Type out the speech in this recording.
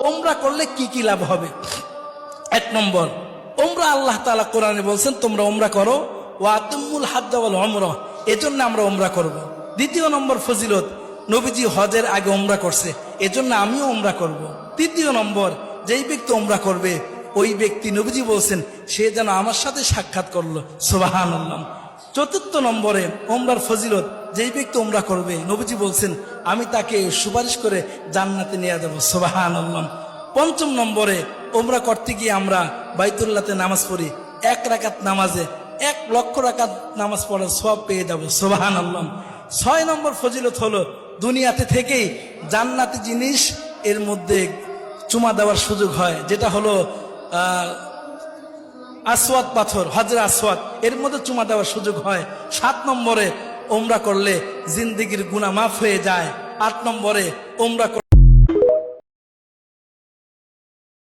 ওমরা করলে কি কি লাভ হবে? এক নম্বর, ওমরা আল্লাহ তাআলা কোরআনে বলছেন তোমরা ওমরা করো, ওয়া আতিমুল হাজ্জ ওয়াল উমরা, এজন্য আমরা ওমরা করব। দ্বিতীয় নম্বর ফজিলত, নবীজি হজের আগে ওমরা করছে, এজন্য আমিও ওমরা করব। তৃতীয় নম্বর, যেই ব্যক্তি ওমরা করবে ওই ব্যক্তি নবীজি বলছেন সে যেন আমার সাথে সাক্ষাৎ করলো, সুবহানাল্লাহ। চতুর্থ নম্বরে ওমরার ফজিলত, যেই ব্যক্তি ওমরা করবে নবীজি বলছেন আমি তাকে সুপারিশ করে জান্নাতে নিয়ে দেবো, সুবহানাল্লাহ। পঞ্চম নম্বরে, ওমরা করতে গিয়ে আমরা বাইতুল্লাহতে নামাজ পড়ি, 1 রাকাত নামাজে 1 লক্ষ রাকাত নামাজ পড়ার সওয়াব পেয়ে যাবো, সুবহানাল্লাহ। 6 নম্বর ফজিলত হলো দুনিয়াতে থেকেই জান্নাতি জিনিস এর মধ্যে চুমা দেওয়ার সুযোগ হয়, যেটা হলো আসওয়াদ পাথর, হজরে আসওয়াদ, এর মধ্যে চুমা দেওয়ার সুযোগ হয়। 7 নম্বরে, ওমরা করলে জিন্দেগির গুনাহ মাফ হয়ে যায়। 8 নম্বরে, ওমরা